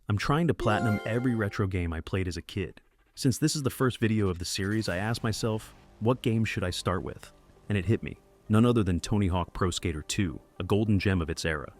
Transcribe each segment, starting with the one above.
I'm trying to platinum every retro game I played as a kid. Since this is the first video of the series, I asked myself, what game should I start with? And it hit me. None other than Tony Hawk Pro Skater 2, a golden gem of its era.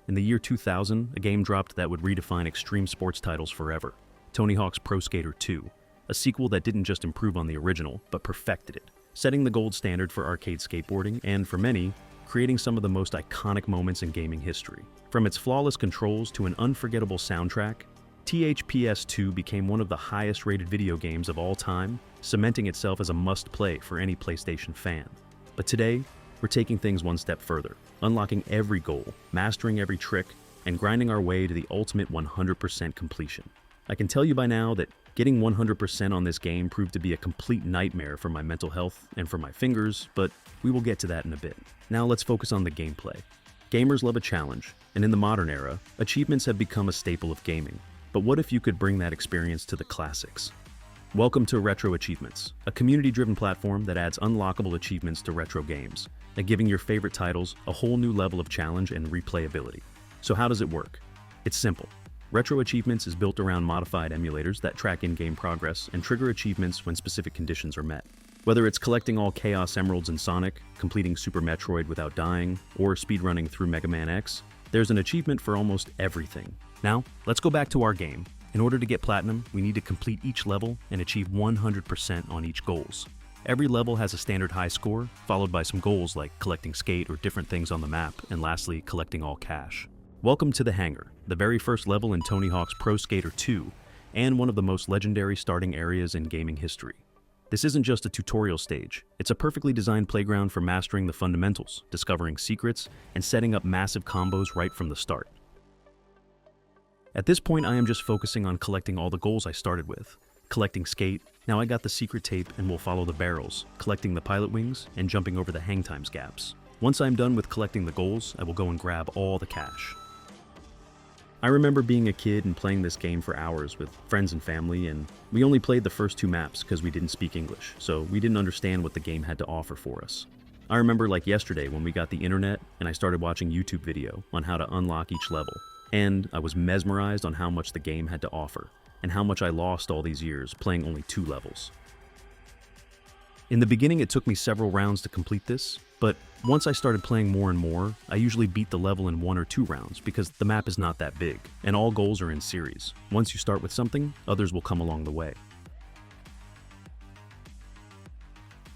In the year 2000, a game dropped that would redefine extreme sports titles forever. Tony Hawk's Pro Skater 2, a sequel that didn't just improve on the original, but perfected it, setting the gold standard for arcade skateboarding and, for many, creating some of the most iconic moments in gaming history. From its flawless controls to an unforgettable soundtrack, THPS 2 became one of the highest-rated video games of all time, cementing itself as a must-play for any PlayStation fan. But today, we're taking things one step further, unlocking every goal, mastering every trick, and grinding our way to the ultimate 100% completion. I can tell you by now that getting 100% on this game proved to be a complete nightmare for my mental health and for my fingers, but we will get to that in a bit. Now let's focus on the gameplay. Gamers love a challenge, and in the modern era, achievements have become a staple of gaming. But what if you could bring that experience to the classics? Welcome to RetroAchievements, a community-driven platform that adds unlockable achievements to retro games, and giving your favorite titles a whole new level of challenge and replayability. So how does it work? It's simple. RetroAchievements is built around modified emulators that track in-game progress and trigger achievements when specific conditions are met. Whether it's collecting all Chaos Emeralds in Sonic, completing Super Metroid without dying, or speedrunning through Mega Man X, there's an achievement for almost everything. Now, let's go back to our game. In order to get Platinum, we need to complete each level and achieve 100% on each goals. Every level has a standard high score, followed by some goals like collecting skate or different things on the map, and lastly, collecting all cash. Welcome to the Hangar, the very first level in Tony Hawk's Pro Skater 2, and one of the most legendary starting areas in gaming history. This isn't just a tutorial stage, it's a perfectly designed playground for mastering the fundamentals, discovering secrets, and setting up massive combos right from the start. At this point, I am just focusing on collecting all the goals I started with. Collecting skate, now I got the secret tape and will follow the barrels, collecting the pilot wings, and jumping over the hang times gaps. Once I'm done with collecting the goals, I will go and grab all the cash. I remember being a kid and playing this game for hours with friends and family, and we only played the first 2 maps because we didn't speak English, so we didn't understand what the game had to offer for us. I remember like yesterday when we got the internet and I started watching YouTube video on how to unlock each level, and I was mesmerized on how much the game had to offer, and how much I lost all these years playing only 2 levels. In the beginning it took me several rounds to complete this, but once I started playing more and more, I usually beat the level in 1 or 2 rounds because the map is not that big, and all goals are in series. Once you start with something, others will come along the way.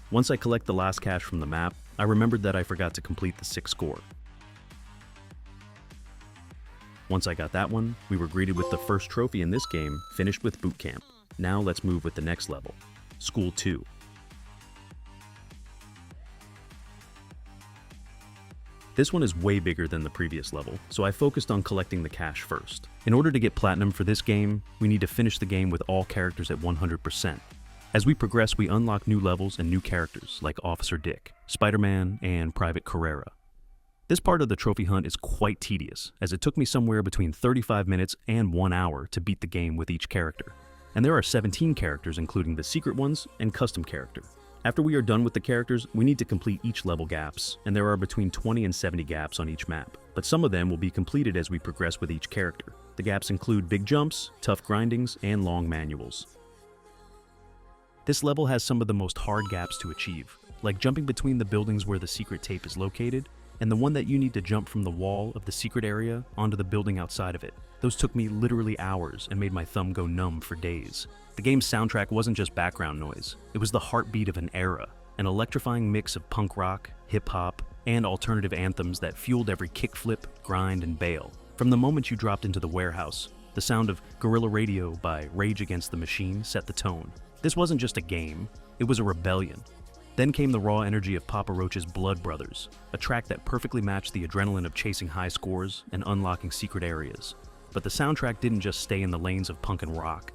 Once I collect the last cash from the map, I remembered that I forgot to complete the 6th score. Once I got that one, we were greeted with the first trophy in this game, finished with boot camp. Now let's move with the next level, School 2. This one is way bigger than the previous level, so I focused on collecting the cash first. In order to get Platinum for this game, we need to finish the game with all characters at 100%. As we progress, we unlock new levels and new characters like Officer Dick, Spider-Man, and Private Carrera. This part of the trophy hunt is quite tedious, as it took me somewhere between 35 minutes and 1 hour to beat the game with each character. And there are 17 characters including the secret ones and custom character. After we are done with the characters, we need to complete each level gaps, and there are between 20 and 70 gaps on each map, but some of them will be completed as we progress with each character. The gaps include big jumps, tough grindings, and long manuals. This level has some of the most hard gaps to achieve, like jumping between the buildings where the secret tape is located, and the one that you need to jump from the wall of the secret area onto the building outside of it. Those took me literally hours and made my thumb go numb for days. The game's soundtrack wasn't just background noise, it was the heartbeat of an era, an electrifying mix of punk rock, hip-hop, and alternative anthems that fueled every kickflip, grind, and bail. From the moment you dropped into the warehouse, the sound of Guerrilla Radio by Rage Against the Machine set the tone. This wasn't just a game, it was a rebellion. Then came the raw energy of Papa Roach's Blood Brothers, a track that perfectly matched the adrenaline of chasing high scores and unlocking secret areas. But the soundtrack didn't just stay in the lanes of punk and rock.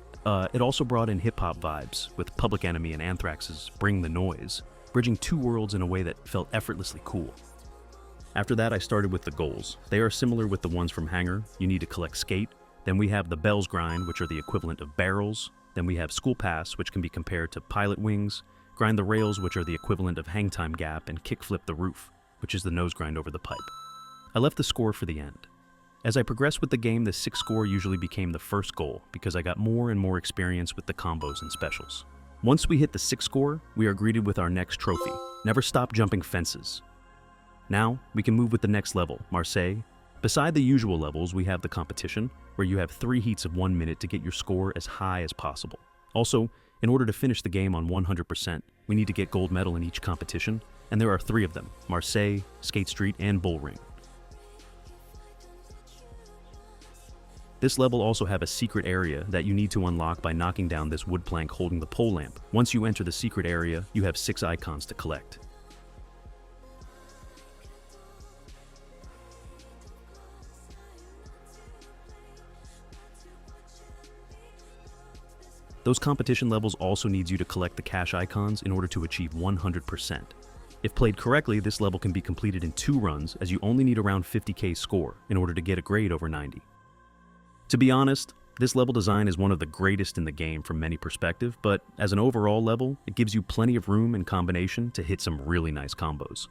It also brought in hip-hop vibes, with Public Enemy and Anthrax's Bring the Noise, bridging 2 worlds in a way that felt effortlessly cool. After that, I started with the goals. They are similar with the ones from Hangar. You need to collect skate. Then we have the Bells Grind, which are the equivalent of barrels. Then we have School Pass, which can be compared to pilot wings. Grind the rails, which are the equivalent of hang time gap, and kickflip the roof, which is the nose grind over the pipe. I left the score for the end. As I progressed with the game, the 6 score usually became the first goal because I got more and more experience with the combos and specials. Once we hit the 6 score, we are greeted with our next trophy, Never Stop Jumping Fences. Now, we can move with the next level, Marseille. Beside the usual levels, we have the competition, where you have 3 heats of 1 minute to get your score as high as possible. Also, in order to finish the game on 100%, we need to get gold medal in each competition, and there are 3 of them, Marseille, Skate Street, and Bull Ring. This level also have a secret area that you need to unlock by knocking down this wood plank holding the pole lamp. Once you enter the secret area, you have 6 icons to collect. Those competition levels also needs you to collect the cash icons in order to achieve 100%. If played correctly, this level can be completed in 2 runs, as you only need around 50k score in order to get a grade over 90. To be honest, this level design is one of the greatest in the game from many perspectives, but as an overall level, it gives you plenty of room and combination to hit some really nice combos.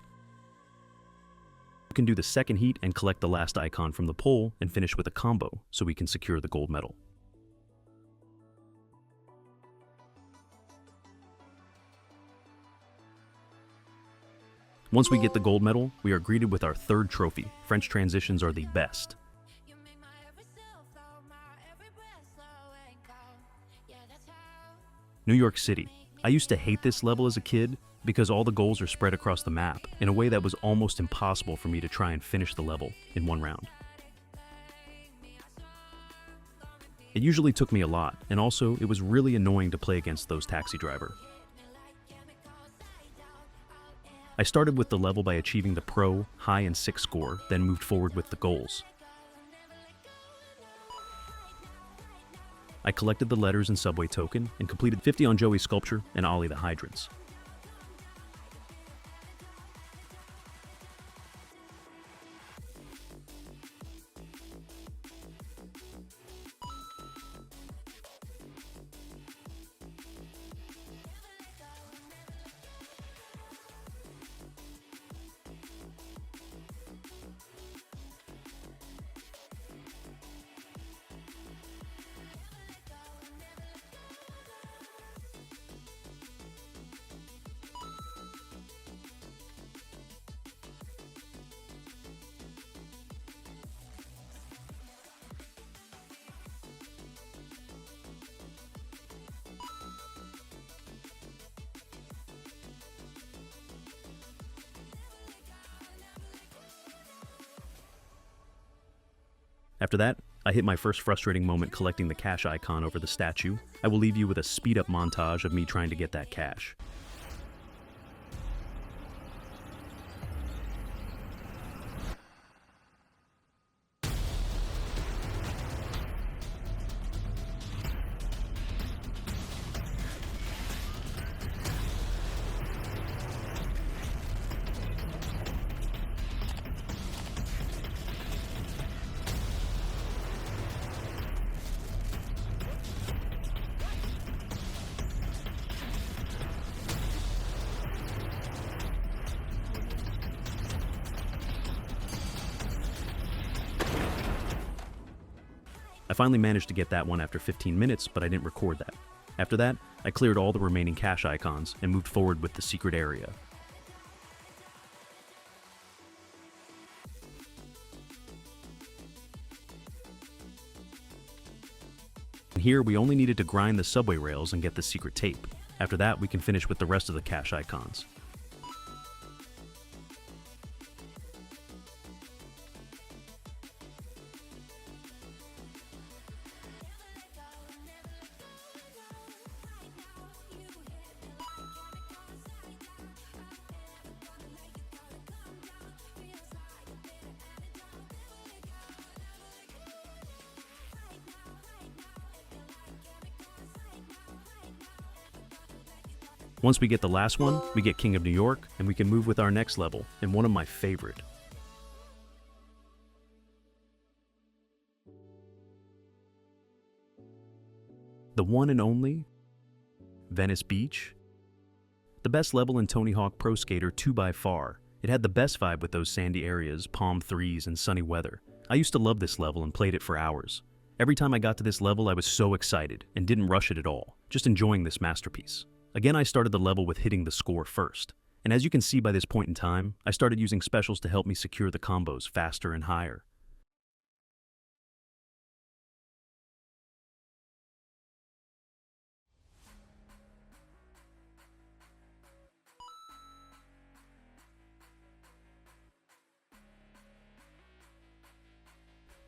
You can do the second heat and collect the last icon from the pole and finish with a combo so we can secure the gold medal. Once we get the gold medal, we are greeted with our 3rd trophy. French transitions are the best. New York City. I used to hate this level as a kid because all the goals are spread across the map in a way that was almost impossible for me to try and finish the level in 1 round. It usually took me a lot, and also it was really annoying to play against those taxi drivers. I started with the level by achieving the pro, high, and 6 score, then moved forward with the goals. I collected the letters and subway token and completed 50 on Joey's sculpture and Ollie the hydrants. After that, I hit my first frustrating moment collecting the cash icon over the statue. I will leave you with a speed-up montage of me trying to get that cash. I finally managed to get that one after 15 minutes, but I didn't record that. After that, I cleared all the remaining cache icons and moved forward with the secret area. And here we only needed to grind the subway rails and get the secret tape. After that, we can finish with the rest of the cache icons. Once we get the last one, we get King of New York, and we can move with our next level, and one of my favorite. The one and only Venice Beach. The best level in Tony Hawk Pro Skater 2 by far. It had the best vibe with those sandy areas, palm 3s, and sunny weather. I used to love this level and played it for hours. Every time I got to this level, I was so excited and didn't rush it at all, just enjoying this masterpiece. Again, I started the level with hitting the score first. And as you can see by this point in time, I started using specials to help me secure the combos faster and higher.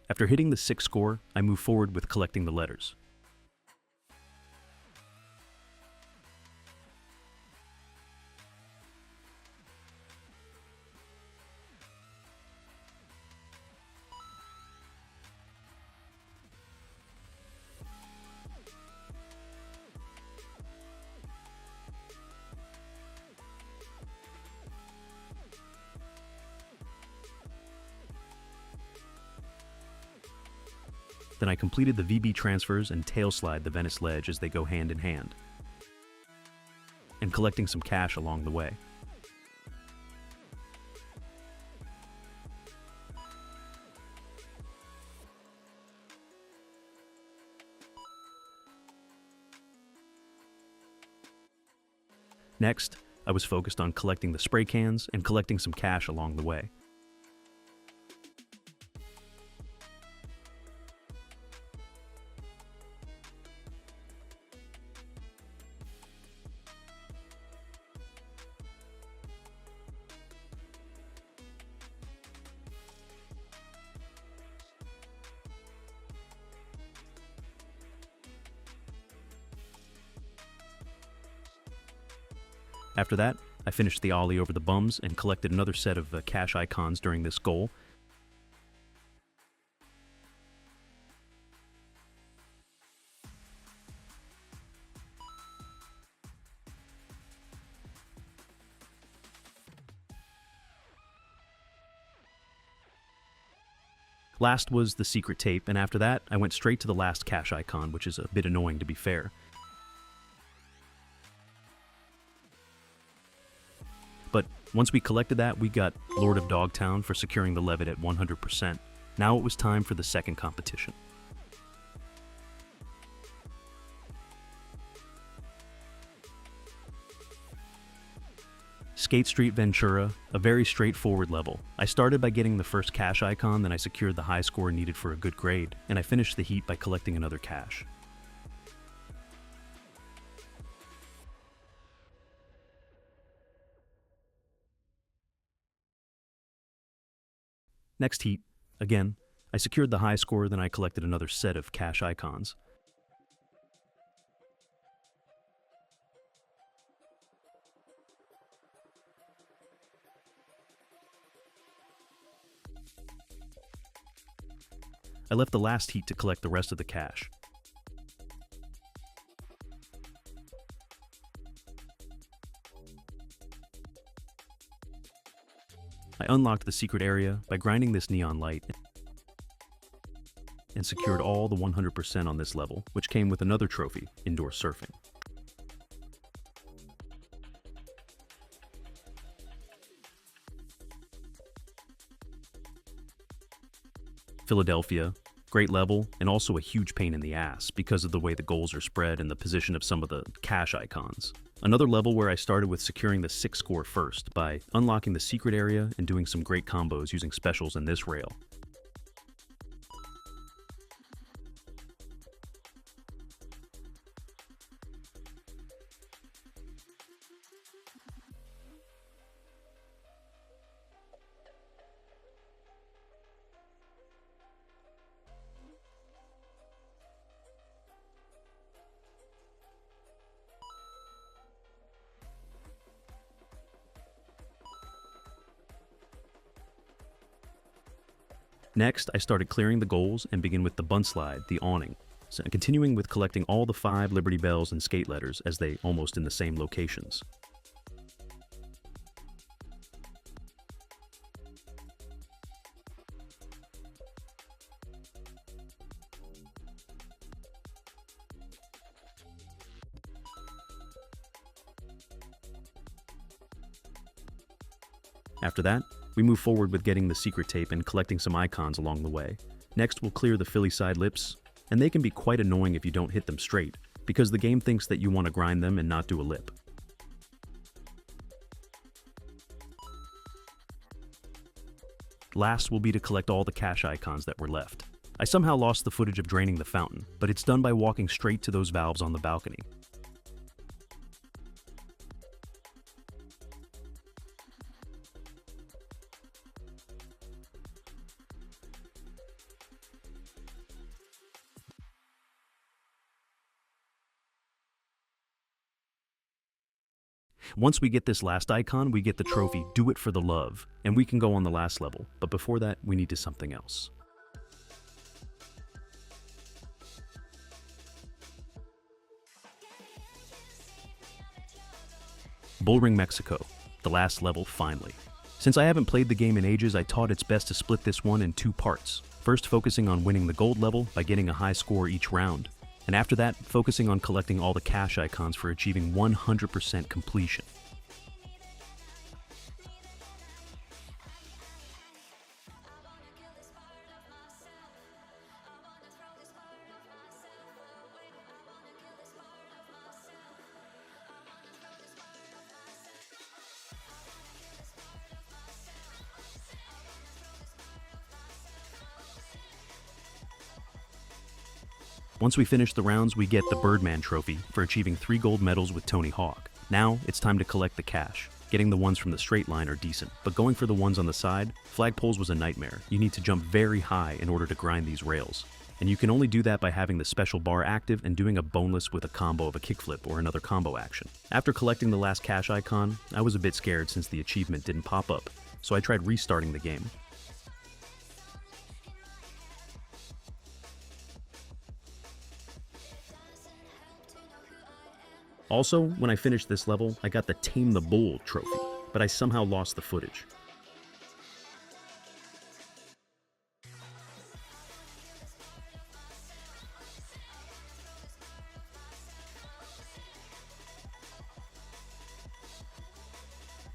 After hitting the 6 score, I move forward with collecting the letters. Then I completed the VB transfers and tail slide the Venice ledge as they go hand in hand, and collecting some cash along the way. Next, I was focused on collecting the spray cans and collecting some cash along the way. After that, I finished the ollie over the bums and collected another set of cash icons during this goal. Last was the secret tape, and after that, I went straight to the last cash icon, which is a bit annoying to be fair. But once we collected that, we got Lord of Dogtown for securing the Levitt at 100%. Now it was time for the second competition. Skate Street Ventura, a very straightforward level. I started by getting the first cash icon, then I secured the high score needed for a good grade, and I finished the heat by collecting another cash. Next heat, again, I secured the high score, then I collected another set of cash icons. I left the last heat to collect the rest of the cash. I unlocked the secret area by grinding this neon light and secured all the 100% on this level, which came with another trophy, indoor surfing. Philadelphia, great level, and also a huge pain in the ass because of the way the goals are spread and the position of some of the cash icons. Another level where I started with securing the 6 score first by unlocking the secret area and doing some great combos using specials in this rail. Next, I started clearing the goals and begin with the bunt slide, the awning, continuing with collecting all the 5 Liberty Bells and skate letters as they almost in the same locations. After that, We move forward with getting the secret tape and collecting some icons along the way. Next, we'll clear the Philly side lips, and they can be quite annoying if you don't hit them straight, because the game thinks that you want to grind them and not do a lip. Last will be to collect all the cache icons that were left. I somehow lost the footage of draining the fountain, but it's done by walking straight to those valves on the balcony. Once we get this last icon, we get the trophy, Do It for the Love, and we can go on the last level, but before that, we need to something else. Bullring, Mexico, the last level finally. Since I haven't played the game in ages, I thought it's best to split this one in two parts. First, focusing on winning the gold level by getting a high score each round, and after that, focusing on collecting all the cache icons for achieving 100% completion. Once we finish the rounds, we get the Birdman trophy for achieving 3 gold medals with Tony Hawk. Now, it's time to collect the cache. Getting the ones from the straight line are decent, but going for the ones on the side, flagpoles was a nightmare. You need to jump very high in order to grind these rails. And you can only do that by having the special bar active and doing a boneless with a combo of a kickflip or another combo action. After collecting the last cache icon, I was a bit scared since the achievement didn't pop up, so I tried restarting the game. Also, when I finished this level, I got the Tame the Bull trophy, but I somehow lost the footage.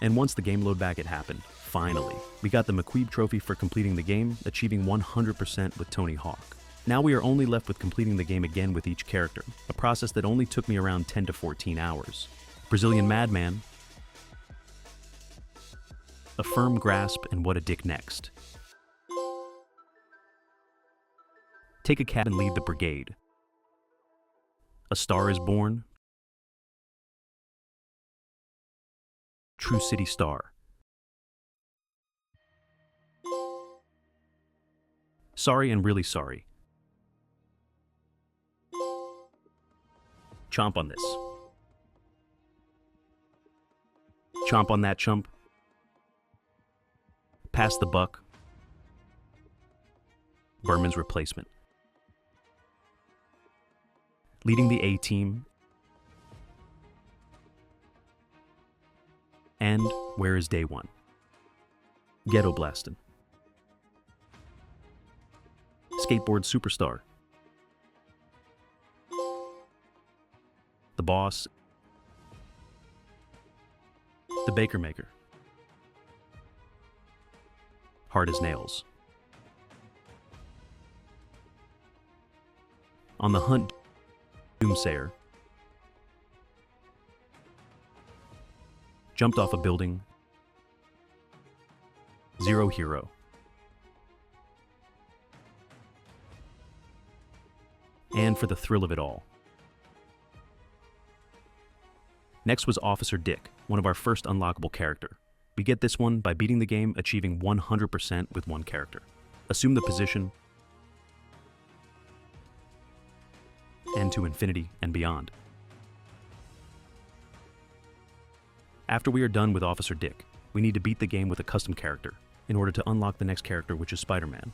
And once the game load back, it happened. Finally, we got the McQueeb trophy for completing the game, achieving 100% with Tony Hawk. Now we are only left with completing the game again with each character, a process that only took me around 10 to 14 hours. Brazilian Madman, A Firm Grasp, and What a Dick Next. Take a Cab and Lead the Brigade. A Star is Born. True City Star. Sorry and Really Sorry. Chomp on this. Chomp on that, chump. Pass the buck. Berman's Replacement. Leading the A-Team. And Where is Day One? Ghetto Blastin'. Skateboard Superstar. The Boss. The Baker Maker. Hard as Nails. On the Hunt, Doomsayer. Jumped off a building. Zero Hero. And For the Thrill of It All. Next was Officer Dick, one of our first unlockable character. We get this one by beating the game, achieving 100% with one character. Assume the position, and to infinity and beyond. After we are done with Officer Dick, we need to beat the game with a custom character in order to unlock the next character, which is Spider-Man.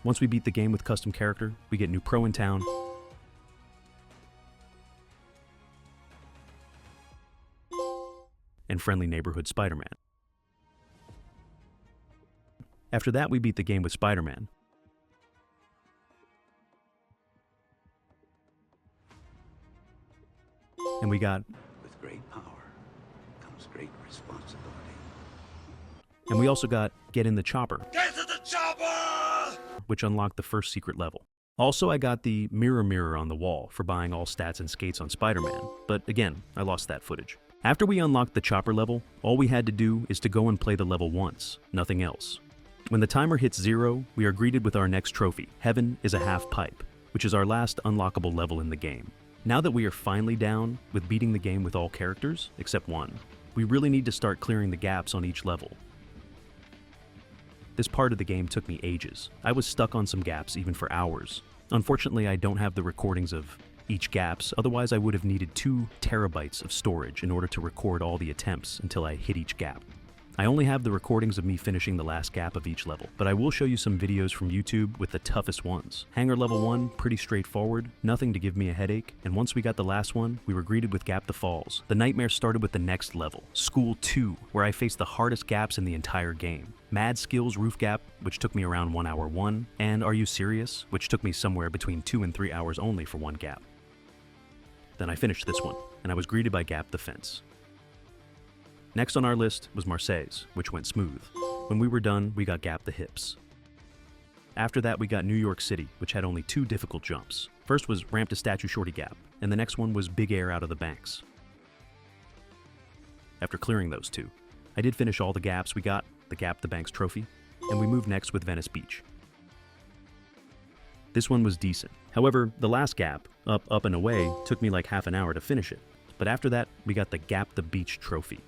Once we beat the game with custom character, we get new pro in town, and friendly neighborhood Spider-Man. After that, we beat the game with Spider-Man. and we got... With great power comes great responsibility. And we also got Get in the Chopper. Get to the chopper! Which unlocked the first secret level. Also, I got the mirror on the wall for buying all stats and skates on Spider-Man, but again, I lost that footage. After we unlocked the chopper level, all we had to do is to go and play the level once, nothing else. When the timer hits 0, we are greeted with our next trophy, Heaven is a Half Pipe, which is our last unlockable level in the game. Now that we are finally down with beating the game with all characters, except one, we really need to start clearing the gaps on each level. This part of the game took me ages. I was stuck on some gaps even for hours. Unfortunately, I don't have the recordings of each gaps, otherwise I would have needed 2 terabytes of storage in order to record all the attempts until I hit each gap. I only have the recordings of me finishing the last gap of each level, but I will show you some videos from YouTube with the toughest ones. Hangar level 1, pretty straightforward, nothing to give me a headache, and once we got the last one, we were greeted with Gap the Falls. The nightmare started with the next level, School 2, where I faced the hardest gaps in the entire game. Mad Skills Roof Gap, which took me around 1 hour 1, and Are You Serious?, which took me somewhere between 2 and 3 hours only for one gap. Then I finished this one, and I was greeted by Gap the Fence. Next on our list was Marseilles, which went smooth. When we were done, we got Gap the Hips. After that, we got New York City, which had only 2 difficult jumps. First was Ramp to Statue Shorty Gap, and the next one was Big Air Out of the Banks. After clearing those 2, I did finish all the gaps. We got the Gap the Banks trophy, and we moved next with Venice Beach. This one was decent. However, the last gap, up and away, took me like half an hour to finish it. But after that, we got the Gap the Beach trophy.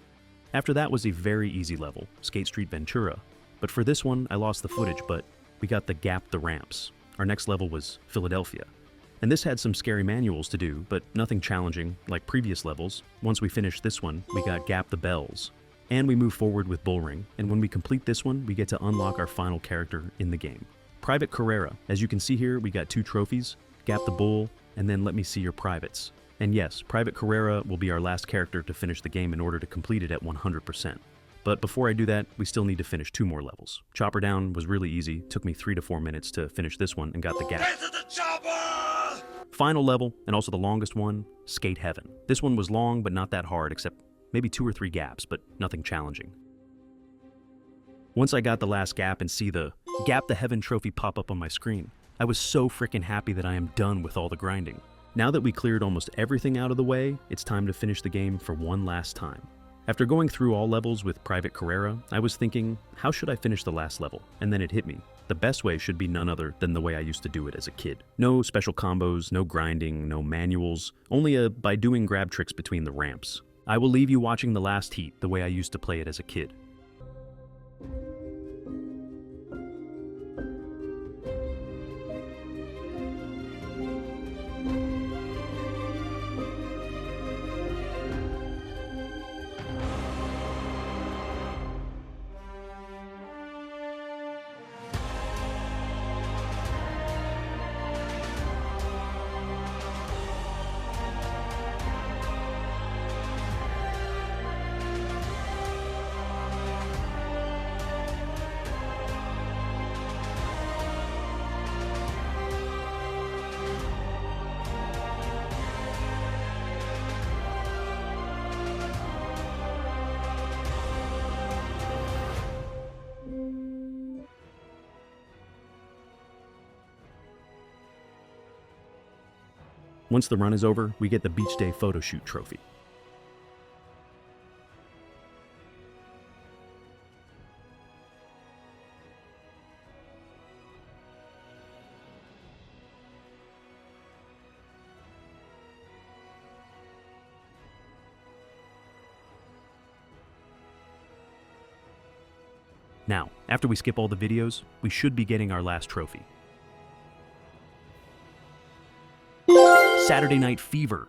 After that was a very easy level, Skate Street Ventura. But for this one, I lost the footage, but we got the Gap the Ramps. Our next level was Philadelphia. And this had some scary manuals to do, but nothing challenging like previous levels. Once we finished this one, we got Gap the Bells. And we move forward with Bullring, and when we complete this one, we get to unlock our final character in the game. Private Carrera. As you can see here, we got 2 trophies, Gap the Bull, and then Let Me See Your Privates. And yes, Private Carrera will be our last character to finish the game in order to complete it at 100%. But before I do that, we still need to finish 2 more levels. Chopper Down was really easy, took me 3 to 4 minutes to finish this one and got the gap. Get to the chopper! Final level, and also the longest one, Skate Heaven. This one was long, but not that hard, except maybe 2 or 3 gaps, but nothing challenging. Once I got the last gap and see the Gap the Heaven trophy pop up on my screen, I was so freaking happy that I am done with all the grinding. Now that we cleared almost everything out of the way, it's time to finish the game for one last time. After going through all levels with Private Carrera, I was thinking, how should I finish the last level? And then it hit me. The best way should be none other than the way I used to do it as a kid. No special combos, no grinding, no manuals, only by doing grab tricks between the ramps. I will leave you watching the last heat the way I used to play it as a kid. Once the run is over, we get the Beach Day photo shoot trophy. Now, after we skip all the videos, we should be getting our last trophy. Saturday Night Fever.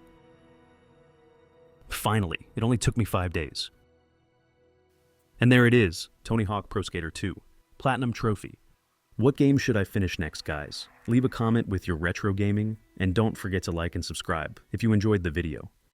Finally, it only took me 5 days. And there it is, Tony Hawk Pro Skater 2, Platinum Trophy. What game should I finish next, guys? Leave a comment with your retro gaming, and don't forget to like and subscribe if you enjoyed the video.